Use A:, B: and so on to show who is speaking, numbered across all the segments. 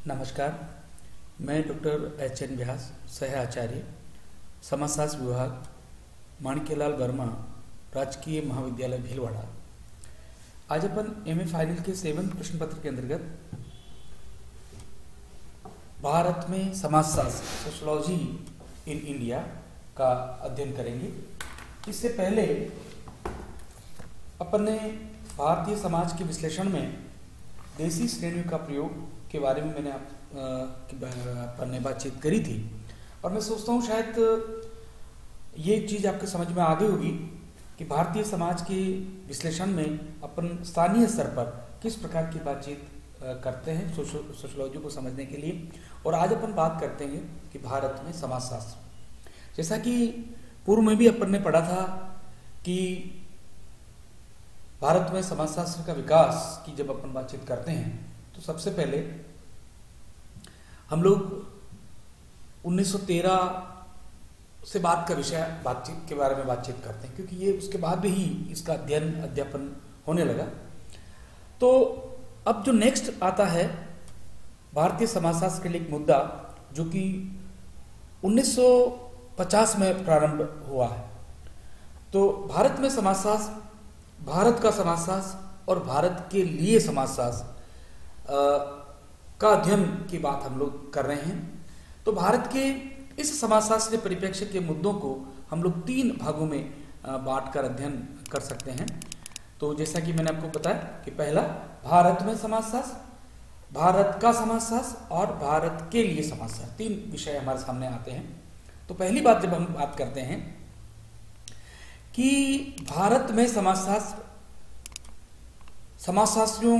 A: नमस्कार। मैं doctor H.N.. व्यास, सह आचार्य, समाजशास्त्र विभाग, माणिक्यलाल वर्मा, राजकीय महाविद्यालय भीलवाड़ा। आज अपन एमए फाइनल के 7वें प्रश्न पत्र के अंतर्गत भारत में समाजशास्त्र, सोशोलॉजी इन इंडिया का अध्ययन करेंगे। इससे पहले अपन ने भारतीय समाज के विश्लेषण में देसी श्रेणियों का प्रयोग के बारे में मैंने अपन ने बातचीत करी थी, और मैं सोचता हूँ शायद ये चीज़ आपके समझ में आ गई होगी कि भारतीय समाज के विश्लेषण में अपन स्थानीय स्तर पर किस प्रकार की बातचीत करते हैं सोशोलॉजी को समझने के लिए। और आज अपन बात करते हैं कि भारत में समाजशास्त्र, जैसा कि पूर्व में भी अपन ने पढ़ा था कि भारत में समाजशास्त्र का विकास की जब अपन बातचीत करते हैं तो सबसे पहले हम लोग 1913 से बाद का विषय बातचीत के बारे में बातचीत करते हैं, क्योंकि ये उसके बाद भी ही इसका अध्यापन होने लगा। तो अब जो नेक्स्ट आता है भारतीय समाजशास्त्र के लिए एक मुद्दा जो कि 1950 में प्रारंभ हुआ है। तो भारत में समाजशास्त्र, भारत का समाजशास्त्र और भारत के लिए समाजशास्त्र का अध्ययन की बात हम लोग कर रहे हैं। तो भारत के इस समाजशास्त्रीय परिप्रेक्ष्य के मुद्दों को हम लोग 3 भागों में बांट कर अध्ययन कर सकते हैं। तो जैसा कि मैंने आपको बताया कि पहला भारत में समाजशास्त्र, भारत का समाजशास्त्र और भारत के लिए समाजशास्त्र, 3 विषय हमारे सामने आते हैं। तो पहली बात जब हम बात करते हैं कि भारत में समाजशास्त्र समाजशास्त्रियों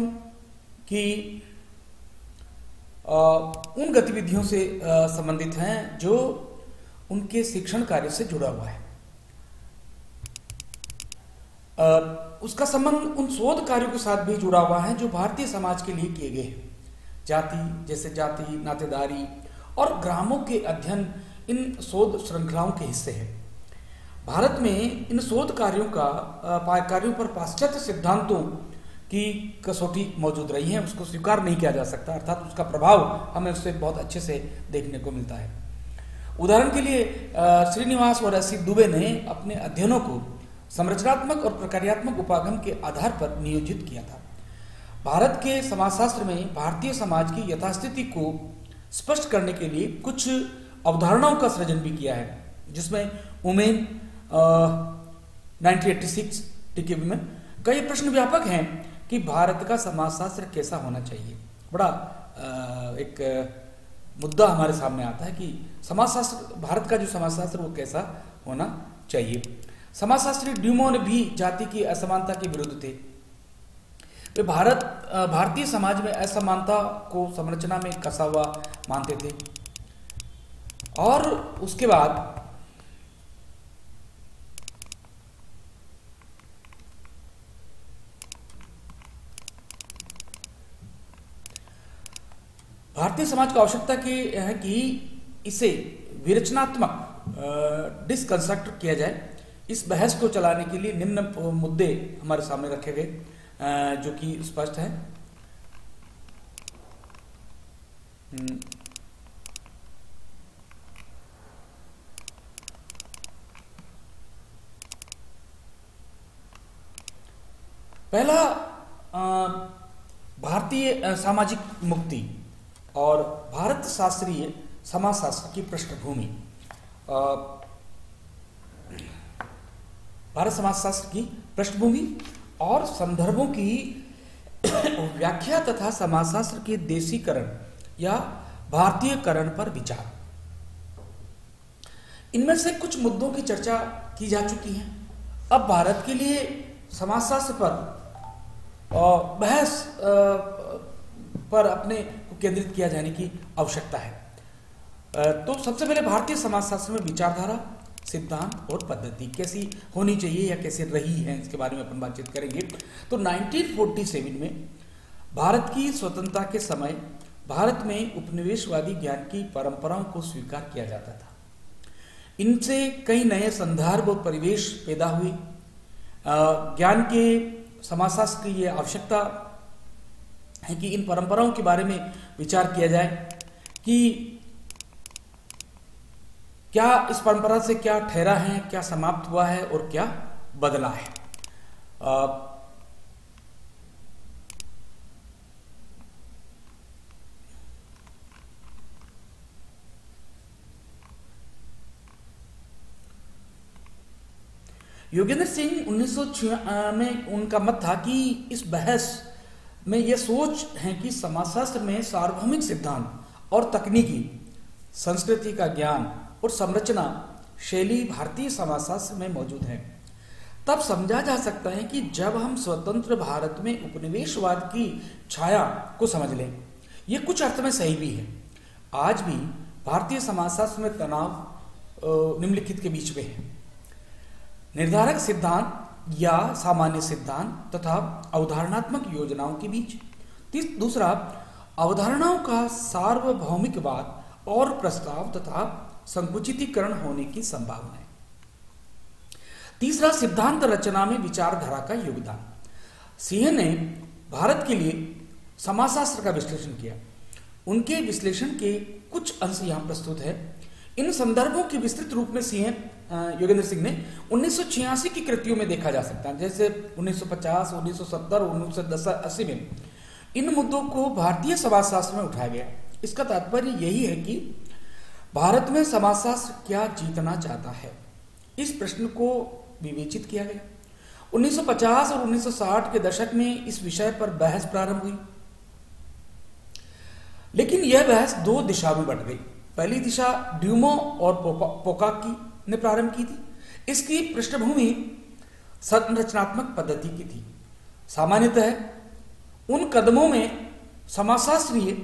A: की उन गतिविधियों से संबंधित हैं जो उनके शिक्षण कार्य से जुड़ा हुआ है। उसका संबंध उन शोध कार्यों के साथ भी जुड़ा हुआ है जो भारतीय समाज के लिए किए गए हैं। जाति, जैसे जाति, नातेदारी और ग्रामों के अध्ययन इन शोध श्रृंखलाओं के हिस्से हैं। भारत में इन शोध कार्यों पर पाश्चात्य सिद्धांतों की कसौटी मौजूद रही है, उसको स्वीकार नहीं किया जा सकता, अर्थात उसका प्रभाव हमें उससे बहुत अच्छे से देखने को मिलता है। उदाहरण के लिए श्रीनिवास और एस.सी. दुबे ने अपने अध्ययनों को संरचनात्मक और प्रक्रियात्मक उपागम के आधार पर नियोजित किया था। भारत के समाजशास्त्र में भारतीय समाज की यथास्थिति को स्पष्ट करने के लिए कुछ अवधारणाओं का सृजन भी किया है, जिसमें वुमेन 1986 टिके विमेन का ये प्रश्न व्यापक है कि भारत का समाजशास्त्र कैसा होना चाहिए। बड़ा एक मुद्दा हमारे सामने आता है कि समाजशास्त्र, भारत का जो समाजशास्त्र वो कैसा होना चाहिए। समाजशास्त्री ड्यूमो भी जाति की असमानता के विरुद्ध थे। वे भारतीय समाज में असमानता को संरचना में कसा हुआ मानते थे। और उसके बाद भारतीय समाज को आवश्यकता की है कि इसे विरचनात्मक डिसकंस्ट्रक्ट किया जाए। इस बहस को चलाने के लिए निम्न मुद्दे हमारे सामने रखे गए, जो कि स्पष्ट है। पहला, भारतीय सामाजिक मुक्ति और भारत शास्त्रीय समाजशास्त्र की पृष्ठभूमि। भारत समाजशास्त्र की पृष्ठभूमि और संदर्भों की व्याख्या तथा समाजशास्त्र के देशीकरण या भारतीयकरण पर विचार। इनमें से कुछ मुद्दों की चर्चा की जा चुकी है। अब भारत के लिए समाजशास्त्र पर बहस पर अपने को केंद्रित किया जाने की आवश्यकता है। तो सबसे पहले भारतीय समाजशास्त्र में विचारधारा, सिद्धांत और पद्धति कैसी होनी चाहिए या कैसे रही है, इसके बारे में अपन बातचीत करेंगे। तो 1947 में भारत की स्वतंत्रता के समय भारत में उपनिवेशवादी ज्ञान की परंपराओं को स्वीकार किया जाता था। इनसे कई नए संदर्भ और परिवेश पैदा हुए। ज्ञान के समाजशास्त्र की ये आवश्यकता है कि इन परंपराओं के बारे में विचार किया जाए कि क्या इस परंपरा से क्या ठहरा है, क्या समाप्त हुआ है और क्या बदला है। योगेंद्र सिंह 1906 में उनका मत था कि इस बहस में यह सोच है कि समाजशास्त्र में सार्वभौमिक सिद्धांत और तकनीकी संस्कृति का ज्ञान और संरचना शैली भारतीय समाजशास्त्र में मौजूद है। तब समझा जा सकता है कि जब हम स्वतंत्र भारत में उपनिवेशवाद की छाया को समझ लें, यह कुछ अर्थ में सही भी है। आज भी भारतीय समाजशास्त्र में तनाव निम्नलिखित के बीच में है: निर्धारक सिद्धांत या सामान्य सिद्धांत तथा अवधारणात्मक योजनाओं के बीच। दूसरा, अवधारणाओं का सार्वभौमिकवाद और प्रस्ताव तथा संकुचितीकरण होने की संभावना है। तीसरा, सिद्धांत रचना में विचारधारा का योगदान। सिंह ने भारत के लिए समाजशास्त्र का विश्लेषण किया। उनके विश्लेषण के कुछ अंश यहां प्रस्तुत है। इन संदर्भों के विस्तृत रूप में योगेंद्र सिंह ने 1986 की कृतियों में देखा जा सकता है, जैसे 1950, 1970 और 1980 में इन मुद्दों को भारतीय समाजशास्त्र में उठाया गया। इसका तात्पर्य यही है कि भारत में समाजशास्त्र क्या जीतना चाहता है, इस प्रश्न को विवेचित किया गया। 1950 और 1960 के दशक में इस विषय पर बहस प्रारंभ हुई, लेकिन यह बहस दो दिशा में बट गई। पहली दिशा ड्यूमो और पोकाक ने प्रारंभ की थी। इसकी पृष्ठभूमि संरचनात्मक पद्धति की थी। सामान्यतः उन कदमों में समाजशास्त्रीय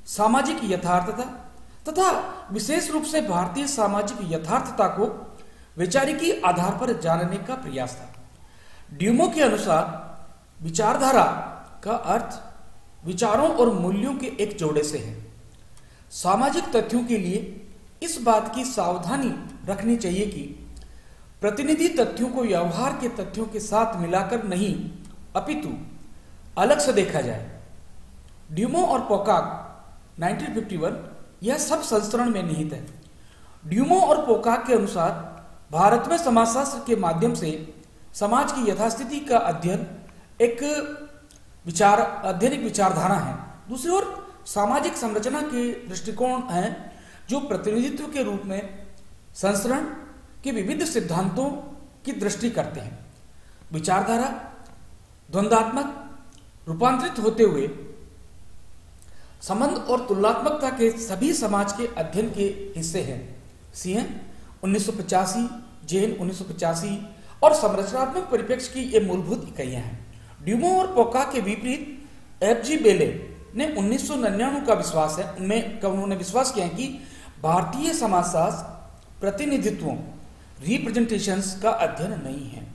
A: सामाजिक यथार्थता तथा विशेष रूप से भारतीय सामाजिक यथार्थता को वैचारिकी आधार पर जानने का प्रयास था। ड्यूमो के अनुसार विचारधारा का अर्थ विचारों और मूल्यों के एक जोड़े से है। सामाजिक तथ्यों के लिए इस बात की सावधानी रखनी चाहिए कि प्रतिनिधि तथ्यों को व्यवहार के तथ्यों के साथ मिलाकर नहीं, अपितु अलग से देखा जाए। ड्यूमो और पोकाक 1951 यह सब संस्करण में निहित है। ड्यूमो और पोकाक के अनुसार भारत में समाजशास्त्र के माध्यम से समाज की यथास्थिति का अध्ययन एक विचारधारा है। दूसरी ओर सामाजिक संरचना के दृष्टिकोण हैं जो प्रतिनिधित्व के रूप में संस्करण के विविध सिद्धांतों की दृष्टि करते हैं। विचारधारा द्वंद्वात्मक रूपांतरित होते हुए संबंध और तुलनात्मकता के सभी समाज के अध्ययन के हिस्से हैं। सिंह 1985, जैन 1985 और संरचनात्मक परिप्रेक्ष्य की ये मूलभूत इकाइयां हैं। ड्यूमो और पोकाक के विपरीत एफ.जी. बेले ने 1999 का विश्वास है, उन्होंने विश्वास किया है कि भारतीय समाजशास्त्र प्रतिनिधित्वों रिप्रेजेंटेशंस का अध्ययन नहीं है,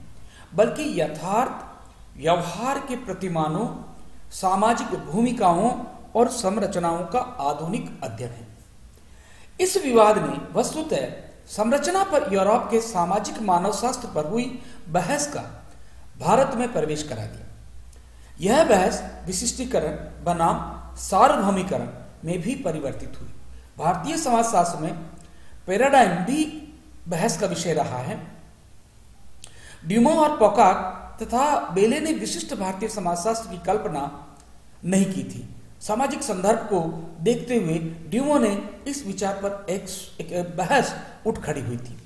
A: बल्कि यथार्थ व्यवहार के प्रतिमानों, सामाजिक भूमिकाओं और संरचनाओं का आधुनिक अध्ययन है। इस विवाद ने वस्तुतः संरचना पर यूरोप के सामाजिक मानवशास्त्र पर हुई बहस का भारत में प्रवेश करा दिया। यह बहस विशिष्टीकरण बनाम सार्वभौमिकरण में भी परिवर्तित हुई। भारतीय समाजशास्त्र में पैराडाइम भी बहस का विषय रहा है। ड्यूमो और पोकाक तथा बेले ने विशिष्ट भारतीय समाजशास्त्र की कल्पना नहीं की थी। सामाजिक संदर्भ को देखते हुए ड्यूमो ने इस विचार पर एक बहस उठ खड़ी हुई थी।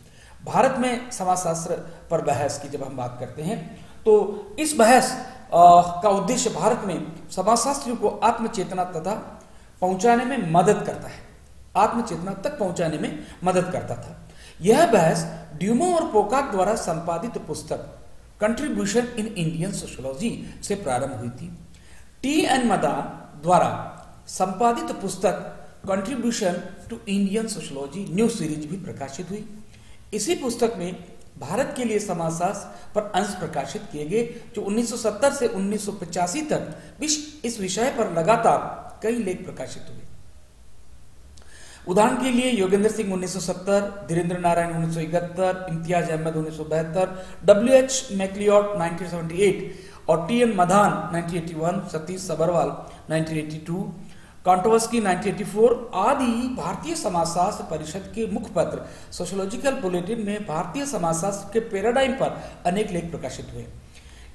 A: भारत में समाजशास्त्र पर बहस की जब हम बात करते हैं तो इस बहस का उद्देश्य भारत में समाजशास्त्रियों को आत्मचेतना तथा पहुंचाने में मदद करता है, आत्मचेतना तक पहुंचाने में मदद करता था। यह बहस ड्यूमो और पोकाक द्वारा संपादित पुस्तक कंट्रीब्यूशन इन इंडियन सोशियोलॉजी से प्रारंभ हुई थी। टी.एन. मदान द्वारा संपादित पुस्तक contribution to Indian sociology new series भी प्रकाशित हुई। इसी पुस्तक में भारत के लिए समाजशास्त्र पर अंश प्रकाशित किए गए, जो 1970 से 1985 तक इस विषय पर लगातार कई लेख प्रकाशित हुए। उदाहरण के लिए योगेंद्र सिंह 1970, धीरेन्द्र नारायण 1971, इम्तियाज अहमद 1972, W.H. मैक्लियोड 1978 और T.N. मधान 1981, सतीश सबरवाल 1982, कॉन्ट्रोवर्सी 1984 आदि भारतीय समाजशास्त्र परिषद के मुखपत्र सोशियोलॉजिकल बुलेटिन में भारतीय समाजशास्त्र के पैराडाइम पर अनेक लेख प्रकाशित हुए।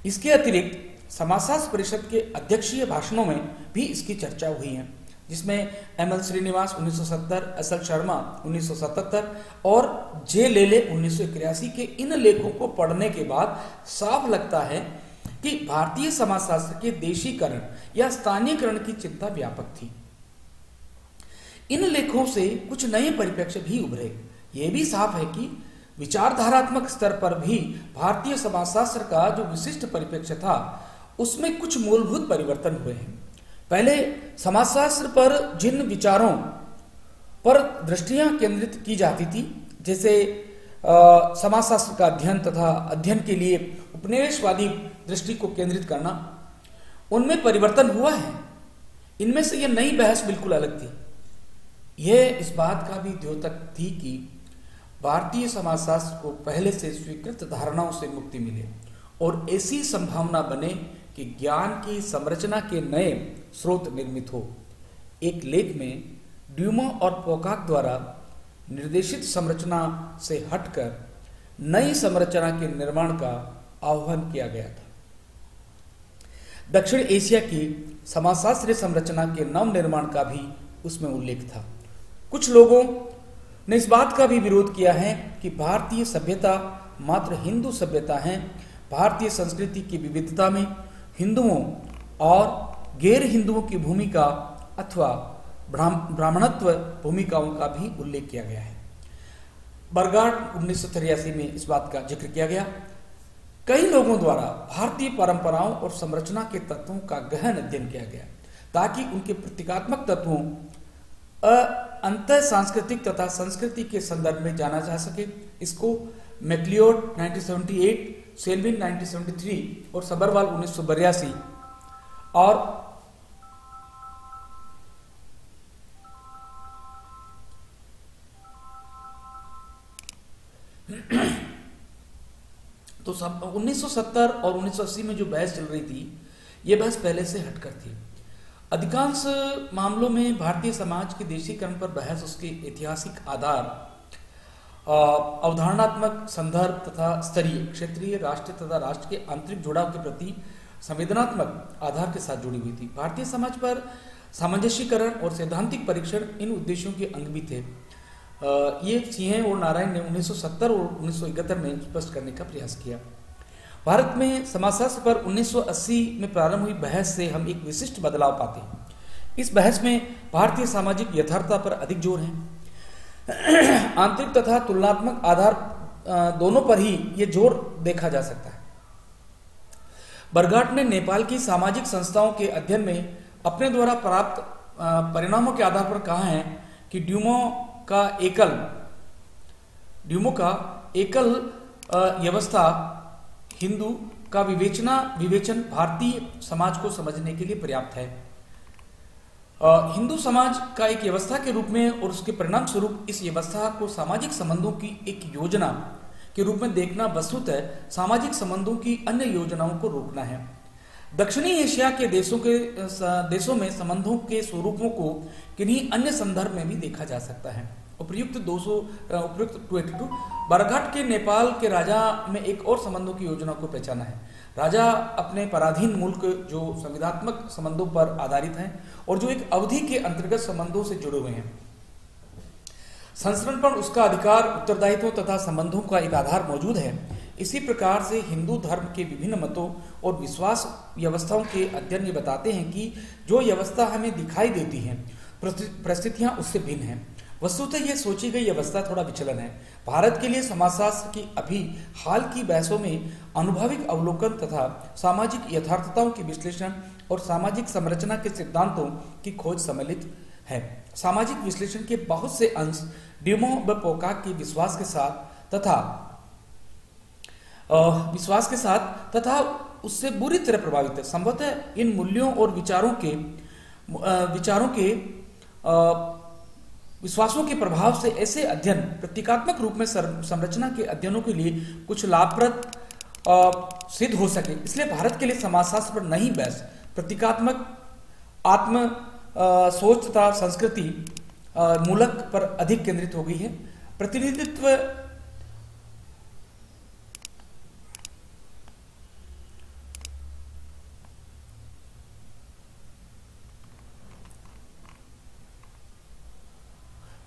A: इसके अतिरिक्त समाजशास्त्र परिषद के अध्यक्षीय भाषणों में भी इसकी चर्चा हुई है, जिसमें एम.एल. श्रीनिवास 1970, एस.एल. शर्मा 1977 और जे. लेले 1981 के इन लेखों को पढ़ने के बाद साफ लगता है कि भारतीय समाजशास्त्र के देशीकरण या स्थानीयकरण की चिंता व्यापक थी। इन लेखों से कुछ नए परिप्रेक्ष्य भी उभरे। यह भी साफ है कि विचारधारात्मक स्तर पर भी भारतीय समाजशास्त्र का जो विशिष्ट परिप्रेक्ष्य था उसमें कुछ मूलभूत परिवर्तन हुए हैं। पहले समाजशास्त्र पर जिन विचारों पर दृष्टियां केंद्रित की जाती थी, जैसे समाजशास्त्र का अध्ययन तथा अध्ययन के लिए उपनिवेशवादी दृष्टि को केंद्रित करना, उनमें परिवर्तन हुआ है। इनमें से यह नई बहस बिल्कुल अलग थी। यह इस बात का भी द्योतक थी कि भारतीय समाजशास्त्र को पहले से स्वीकृत धारणाओं से मुक्ति मिले और ऐसी संभावना बने कि ज्ञान की संरचना के नए स्रोत निर्मित हो। एक लेख में ड्यूमा और पोकाक द्वारा निर्देशित संरचना से हटकर नई संरचना के निर्माण का आह्वान किया गया था। दक्षिण एशिया की समाजशास्त्रीय संरचना के नव निर्माण का भी उसमें उल्लेख था। कुछ लोगों ने इस बात का भी विरोध किया है कि भारतीय सभ्यता मात्र हिंदू सभ्यता है। भारतीय संस्कृति की विविधता में हिंदुओं और गैर हिंदुओं की भूमिका अथवा ब्राह्मणत्व भूमिकाओं का भी उल्लेख किया गया है। बरगाट 1983 में इस बात का जिक्र किया गया। कई लोगों द्वारा भारतीय परंपराओं और संरचना के तत्वों का गहन अध्ययन किया गया ताकि उनके प्रतीकात्मक तत्वों अंतर सांस्कृतिक तथा संस्कृति के संदर्भ में जाना जा सके। इसको मैक्लियोड 1978, सेल्विन 1973 और सबरवाल 1982 और तो 1970 और 1980 में जो बहस चल रही थी, यह बहस पहले से हटकर थी। अधिकांश मामलों में भारतीय समाज के देशीकरण पर बहस उसके ऐतिहासिक आधार, अवधारणात्मक संदर्भ तथा स्तरीय, क्षेत्रीय, राष्ट्रीय तथा राष्ट्र के आंतरिक जुड़ाव के प्रति संवेदनात्मक आधार के साथ जुड़ी हुई थी। भारतीय समाज पर सामंजस्यीकरण और सैद्धांतिक परीक्षण इन उद्देश्यों के अंग भी थे। ये सिंह और नारायण ने 1970 और 1971 में स्पष्ट करने का प्रयास किया। भारत में समाजशास्त्र पर 1980 में प्रारंभ हुई बहस से हम एक विशिष्ट बदलाव पाते हैं। इस बहस में भारतीय सामाजिक यथार्थता पर अधिक जोर है। आंतरिक तथा तुलनात्मक आधार दोनों पर ही ये जोर देखा जा सकता है। बरगाट ने नेपाल की सामाजिक संस्थाओं के अध्ययन में अपने द्वारा प्राप्त परिणामों के आधार पर कहा है कि ड्यूमो का एकल व्यवस्था हिंदू का विवेचन भारतीय समाज को समझने के लिए पर्याप्त है। हिंदू समाज का एक व्यवस्था के रूप में और उसके परिणाम स्वरूप इस व्यवस्था को सामाजिक संबंधों की एक योजना के रूप में देखना वस्तुतः सामाजिक संबंधों की अन्य योजनाओं को रोकना है। दक्षिणी एशिया के देशों में संबंधों के स्वरूपों को किन्हीं अन्य संदर्भ में भी देखा जा सकता है। उपयुक्त 282 बरघाट के नेपाल के राजा में एक और संबंधों की योजना को पहचाना है। राजा अपने पराधीन मुल्क जो संविधात्मक संबंधों पर आधारित हैं और जो एक अवधि के अंतर्गत संबंधों से जुड़े हुए हैं। संस्करण पर उसका अधिकार, उत्तरदायित्व तथा संबंधों का एक आधार मौजूद है। इसी प्रकार से हिंदू धर्म के विभिन्न मतों और विश्वास व्यवस्थाओं के अध्ययन ये बताते हैं कि जो व्यवस्था हमें दिखाई देती है परिस्थितियां उससे भिन्न हैं। वस्तुतः यह सोची गई व्यवस्था थोड़ा विचलन है। भारत के लिए समाजशास्त्र की अभी हाल की बहसों में आनुभविक अवलोकन तथा सामाजिक यथार्थताओं के विश्लेषण और सामाजिक संरचना के सिद्धांतों की खोज सम्मिलित है। सामाजिक विश्लेषण के बहुत से अंश ड्यूमो व पोकाक के विश्वास के साथ तथा उससे बुरी तरह प्रभावित है। संभवतः इन मूल्यों और विश्वासों के प्रभाव से ऐसे अध्ययन प्रतीकात्मक रूप में संरचना के अध्ययनों के लिए कुछ लाभप्रद सिद्ध हो सके। इसलिए भारत के लिए समाजशास्त्र पर नई बहस प्रतीकात्मक आत्म सोच तथा संस्कृति मूलक पर अधिक केंद्रित हो गई है।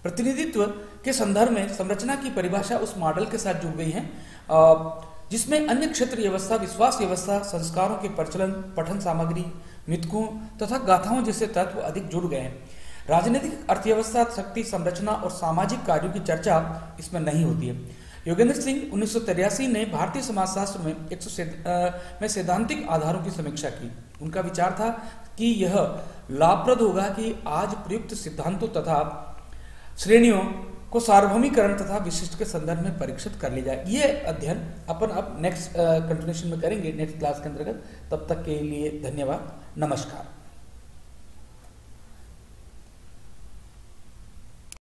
A: प्रतिनिधित्व के संदर्भ में संरचना की परिभाषा उस मॉडल के साथ जुड़ गई है जिसमें अन्य क्षेत्र व्यवस्था, विश्वास व्यवस्था, संस्कारों के प्रचलन, पठन सामग्री, मिथकों तथा गाथाओं जैसे तत्व अधिक जुड़ गए हैं। राजनीतिक अर्थव्यवस्था, शक्ति संरचना और सामाजिक कार्यों की चर्चा इसमें नहीं होती है। योगेंद्र सिंह 1983 ने भारतीय समाजशास्त्र में सैद्धांतिक आधारों की समीक्षा की। उनका विचार था कि यह लाभप्रद होगा कि आज प्रयुक्त सिद्धांतों तथा श्रेणियों को सार्वभौमिकरण तथा विशिष्ट के संदर्भ में परीक्षित कर लिया जाए। ये अध्ययन अपन अब नेक्स्ट कंटिन्यूएशन में करेंगे, नेक्स्ट क्लास के अंतर्गत। तब तक के लिए धन्यवाद, नमस्कार।